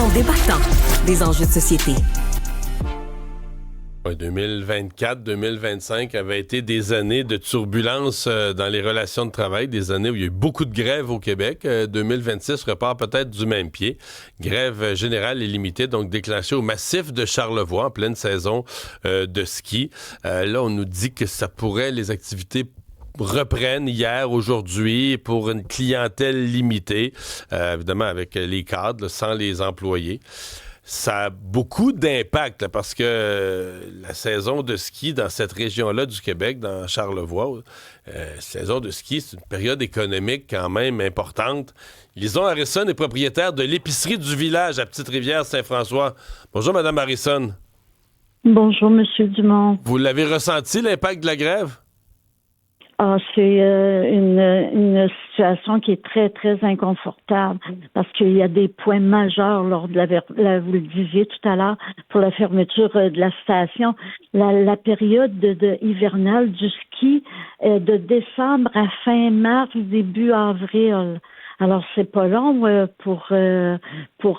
en débattant des enjeux de société. 2024-2025 avaient été des années de turbulence dans les relations de travail, des années où il y a eu beaucoup de grèves au Québec. 2026 repart peut-être du même pied. Grève générale et limitée, donc déclenchée au massif de Charlevoix en pleine saison de ski. Là, on nous dit que ça pourrait, les activités reprennent hier, aujourd'hui, pour une clientèle limitée, évidemment avec les cadres, là, sans les employés. Ça a beaucoup d'impact là, parce que la saison de ski dans cette région-là du Québec, dans Charlevoix, saison de ski, c'est une période économique quand même importante. Lison Harrison est propriétaire de l'épicerie du village à Petite-Rivière-Saint-François. Bonjour, Mme Harrison. Bonjour, M. Dumont. Vous l'avez ressenti, l'impact de la grève? Ah, c'est une situation qui est très, très inconfortable parce qu'il y a des points majeurs lors de vous le disiez tout à l'heure, pour la fermeture de la station. La période hivernale du ski de décembre à fin mars, début avril. Alors, c'est pas long pour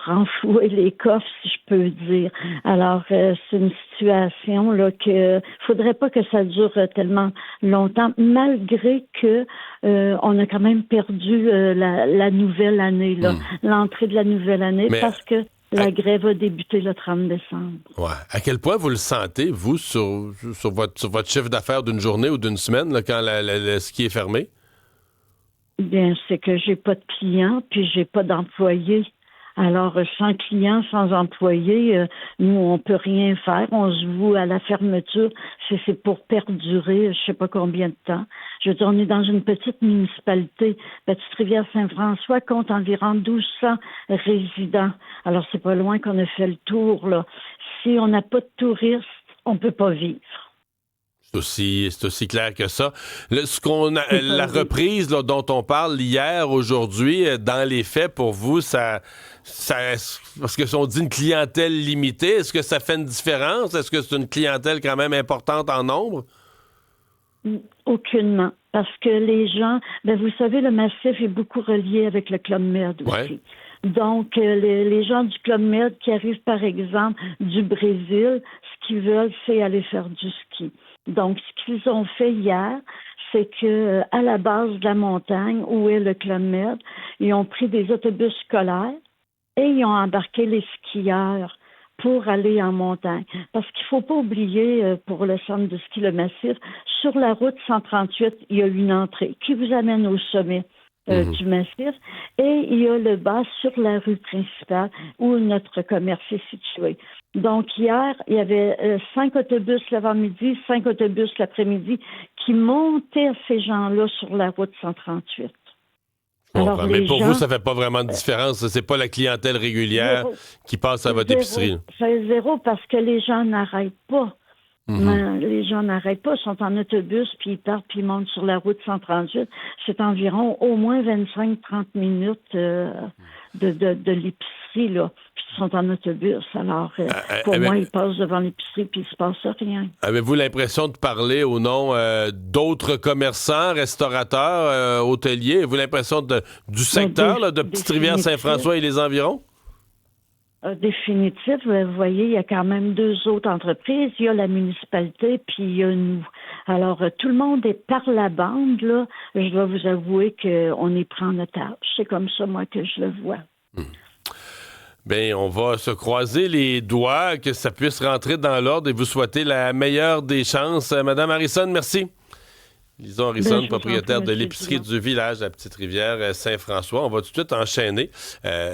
renflouer les coffres, si je peux dire. Alors, c'est une situation là que faudrait pas que ça dure tellement longtemps, malgré que on a quand même perdu la nouvelle année, là, l'entrée de la nouvelle année, parce que la grève a débuté le 30 décembre. Ouais. À quel point vous le sentez, vous, sur votre chiffre d'affaires d'une journée ou d'une semaine, là, quand le ski est fermé? Bien, c'est que j'ai pas de clients, puis j'ai pas d'employés. Alors, sans clients, sans employés, nous, on peut rien faire. On se voue à la fermeture. C'est pour perdurer, je sais pas combien de temps. Je veux dire, on est dans une petite municipalité. Petite-Rivière-Saint-François compte environ 1200 résidents. Alors, c'est pas loin qu'on a fait le tour, là. Si on n'a pas de touristes, on peut pas vivre. C'est aussi clair que ça. La reprise là, dont on parle hier, aujourd'hui, dans les faits, pour vous, ça parce que si on dit une clientèle limitée, est-ce que ça fait une différence? Est-ce que c'est une clientèle quand même importante en nombre? Aucunement. Parce que les gens, vous savez, le massif est beaucoup relié avec le Club Med aussi. Ouais. Donc, les gens du Club Med qui arrivent, par exemple, du Brésil, ce qu'ils veulent, c'est aller faire du ski. Donc, ce qu'ils ont fait hier, c'est que à la base de la montagne, où est le Club Med, ils ont pris des autobus scolaires et ils ont embarqué les skieurs pour aller en montagne. Parce qu'il ne faut pas oublier, pour le centre de ski Le Massif, sur la route 138, il y a une entrée qui vous amène au sommet du massif, et il y a le bas sur la rue principale où notre commerce est situé. Donc hier, il y avait 5 autobus l'avant-midi, 5 autobus l'après-midi qui montaient ces gens-là sur la route 138. Alors, mais pour vous, ça fait pas vraiment de différence. C'est pas la clientèle régulière qui passe à votre épicerie. C'est zéro parce que les gens n'arrêtent pas. Les gens n'arrêtent pas, sont en autobus, puis ils partent, puis ils montent sur la route 138. C'est environ au moins 25-30 minutes de l'épicerie, là. Puis ils sont en autobus. Alors, pour moi, ils passent devant l'épicerie, puis il se passe rien. Avez-vous l'impression de parler au nom d'autres commerçants, restaurateurs, hôteliers? Avez-vous l'impression du secteur, là, de Petite-Rivière-Saint-François et les environs? Définitif. Vous voyez, il y a quand même 2 autres entreprises. Il y a la municipalité, puis il y a nous. Alors, tout le monde est par la bande, là. Je dois vous avouer qu'on est pris en otage. C'est comme ça, moi, que je le vois. Bien, on va se croiser les doigts, que ça puisse rentrer dans l'ordre et vous souhaiter la meilleure des chances. Madame Harrison, merci. Lison Harrison, propriétaire de l'épicerie du village à Petite-Rivière-Saint-François. On va tout de suite enchaîner.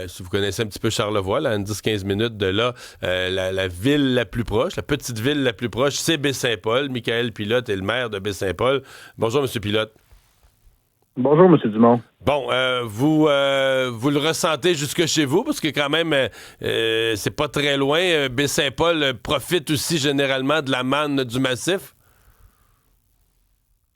Si vous connaissez un petit peu Charlevoix, là, à 10-15 minutes de là, la ville la plus proche, la petite ville la plus proche, c'est Baie-Saint-Paul. Michael Pilote est le maire de Baie-Saint-Paul. Bonjour, M. Pilote. Bonjour, M. Dumont. Bon, vous le ressentez jusque chez vous, parce que quand même, c'est pas très loin. Baie-Saint-Paul profite aussi généralement de la manne du massif.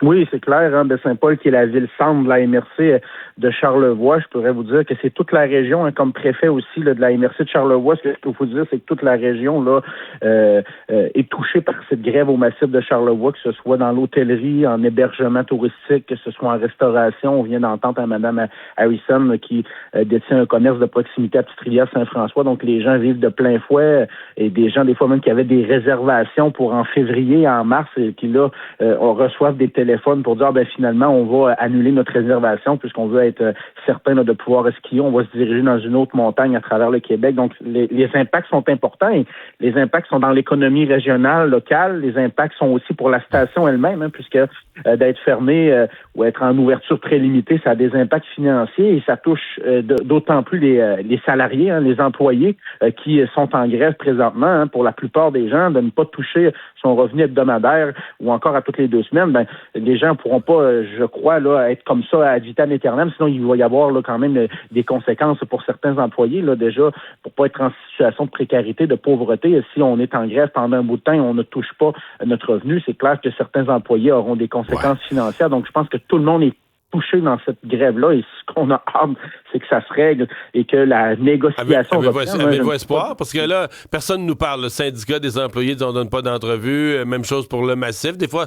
Oui, c'est clair, hein, Baie-Saint-Paul, qui est la ville-centre de la MRC de Charlevoix, je pourrais vous dire que c'est toute la région, hein, comme préfet aussi là, de la MRC de Charlevoix. Ce que je peux vous dire, c'est que toute la région là est touchée par cette grève au massif de Charlevoix, que ce soit dans l'hôtellerie, en hébergement touristique, que ce soit en restauration. On vient d'entendre à Mme Harrison qui détient un commerce de proximité à Petite-Rivière-Saint-François. Donc, les gens vivent de plein fouet et des gens, des fois même, qui avaient des réservations pour en février, en mars, et qui là, on reçoivent des téléphone pour dire finalement on va annuler notre réservation puisqu'on veut être certain là, de pouvoir skier, on va se diriger dans une autre montagne à travers le Québec. Donc les impacts sont importants et les impacts sont dans l'économie régionale, locale. Les impacts sont aussi pour la station elle-même, hein, puisque d'être fermée ou être en ouverture très limitée, ça a des impacts financiers et ça touche d'autant plus les salariés, hein, les employés qui sont en grève présentement, hein, pour la plupart des gens, de ne pas toucher son revenu hebdomadaire ou encore à toutes les 2 semaines. Ben, les gens ne pourront pas, je crois, là, être comme ça ad vitam aeternam, sinon il va y avoir là, quand même des conséquences pour certains employés, là, déjà, pour pas être en situation de précarité, de pauvreté. Si on est en grève pendant un bout de temps et on ne touche pas notre revenu, c'est clair que certains employés auront des conséquences financières. Donc, je pense que tout le monde est touché dans cette grève-là et ce qu'on a hâte, c'est que ça se règle et que la négociation... Avez-vous espoir? Parce que là, personne ne nous parle. Le syndicat des employés dit on ne donne pas d'entrevue. Même chose pour le massif. Des fois,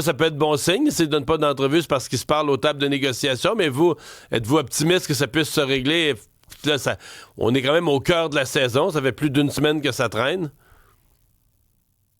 ça peut être bon signe. S'ils ne donnent pas d'entrevue, c'est parce qu'ils se parlent aux tables de négociation. Mais vous, êtes-vous optimiste que ça puisse se régler? Là, on est quand même au cœur de la saison. Ça fait plus d'1 semaine que ça traîne.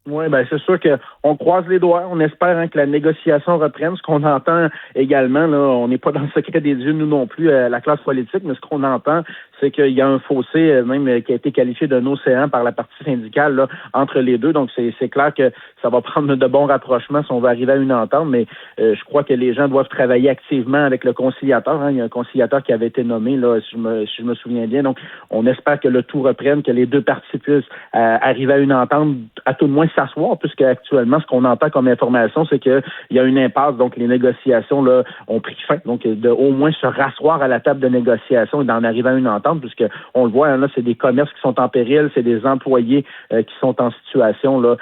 Oui, ben c'est sûr qu'on croise les doigts. On espère que la négociation reprenne. Ce qu'on entend également, là, on n'est pas dans le secret des dieux, nous non plus, la classe politique, mais ce qu'on entend, c'est qu'il y a un fossé, même qui a été qualifié d'un océan par la partie syndicale là, entre les deux. Donc, c'est clair que ça va prendre de bons rapprochements si on va arriver à une entente, mais je crois que les gens doivent travailler activement avec le conciliateur. Hein. Il y a un conciliateur qui avait été nommé, là, si je me souviens bien. Donc, on espère que le tout reprenne, que les deux parties puissent arriver à une entente, à tout le moins s'asseoir, puisque actuellement, ce qu'on entend comme information, c'est qu'il y a une impasse. Donc, les négociations là ont pris fin. Donc, de au moins se rasseoir à la table de négociation et d'en arriver à une entente, puisque on le voit, hein, là, c'est des commerces qui sont en péril, c'est des employés qui sont en situation là,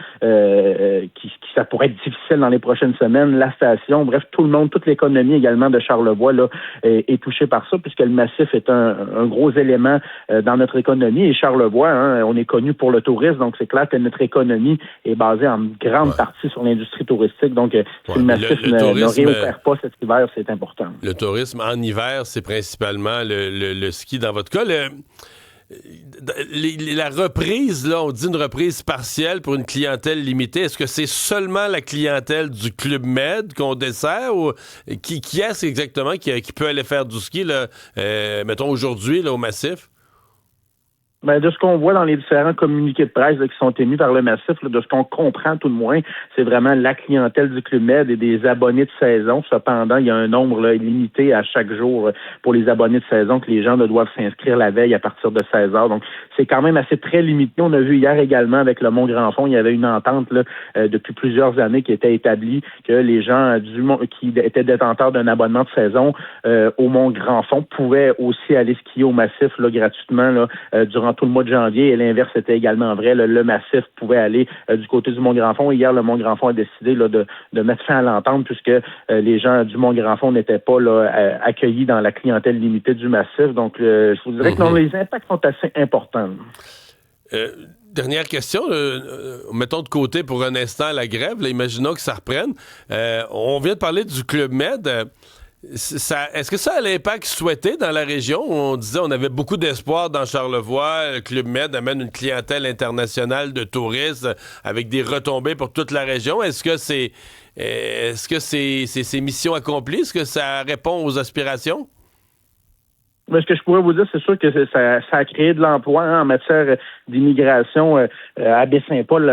qui ça pourrait être difficile dans les prochaines semaines. La station, bref, tout le monde, toute l'économie également de Charlevoix là est touchée par ça, puisque le massif est un gros élément dans notre économie. Et Charlevoix, hein, on est connu pour le tourisme, donc c'est clair que notre économie est basée en grande partie sur l'industrie touristique. Donc, si le massif ne réopère pas cet hiver, c'est important. Le tourisme en hiver, c'est principalement le ski. Dans votre cas, la reprise, là, on dit une reprise partielle pour une clientèle limitée. Est-ce que c'est seulement la clientèle du Club Med qu'on dessert ou qui est-ce exactement qui peut aller faire du ski, là, mettons aujourd'hui, là, au massif? Ben, de ce qu'on voit dans les différents communiqués de presse là, qui sont émis par le massif, là, de ce qu'on comprend tout de moins, c'est vraiment la clientèle du Club Med et des abonnés de saison. Cependant, il y a un nombre là, limité à chaque jour pour les abonnés de saison que les gens là, doivent s'inscrire la veille à partir de 16 heures. Donc, c'est quand même assez très limité. On a vu hier également avec le Mont-Grand-Fond, il y avait une entente là, depuis plusieurs années qui était établie que les gens qui étaient détenteurs d'un abonnement de saison au Mont-Grand-Fond pouvaient aussi aller skier au massif là, gratuitement là, durant tout le mois de janvier, et l'inverse était également vrai. Le massif pouvait aller du côté du Mont-Grand-Fond. Hier, le Mont-Grand-Fond a décidé là, de mettre fin à l'entente puisque les gens du Mont-Grand-Fond n'étaient pas là, accueillis dans la clientèle limitée du massif. Donc, je vous dirais que non, les impacts sont assez importants. Dernière question, mettons de côté pour un instant la grève, là, imaginons que ça reprenne. On vient de parler du Club Med. Est-ce que ça a l'impact souhaité dans la région? On disait on avait beaucoup d'espoir dans Charlevoix. Le Club Med amène une clientèle internationale de touristes avec des retombées pour toute la région. Est-ce que c'est mission accomplie? Est-ce que ça répond aux aspirations? Mais ce que je pourrais vous dire, c'est sûr que ça a créé de l'emploi en matière d'immigration à Baie-Saint-Paul.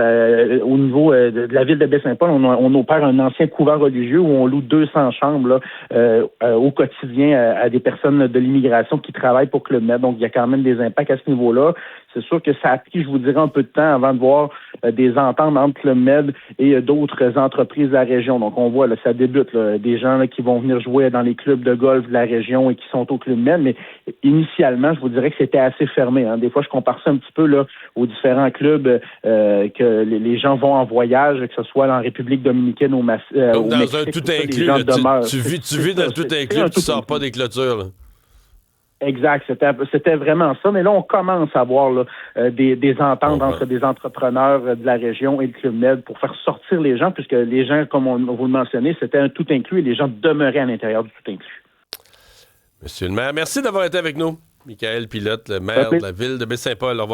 Au niveau de la ville de Baie-Saint-Paul, on opère un ancien couvent religieux où on loue 200 chambres là, au quotidien à des personnes de l'immigration qui travaillent pour Club Med. Donc, il y a quand même des impacts à ce niveau-là. C'est sûr que ça a pris, je vous dirais, un peu de temps avant de voir des ententes entre Club Med et d'autres entreprises de la région. Donc, on voit, là, ça débute, là, des gens là, qui vont venir jouer dans les clubs de golf de la région et qui sont au Club Med, mais initialement, je vous dirais que c'était assez fermé. Hein. Des fois, je compare ça un petit peu là, aux différents clubs que les gens vont en voyage, que ce soit en République dominicaine ou au Mexique. Comme dans un tout inclus, tu vis dans le tout inclus, tu sors pas des clôtures, là. Exact, c'était vraiment ça. Mais là, on commence à avoir là, des ententes entre des entrepreneurs de la région et le Club Med pour faire sortir les gens, puisque les gens, comme vous le mentionnez, c'était un tout inclus et les gens demeuraient à l'intérieur du tout inclus. Monsieur le maire, merci d'avoir été avec nous. Michael Pilote, le maire de la ville de Baie-Saint-Paul. Au revoir.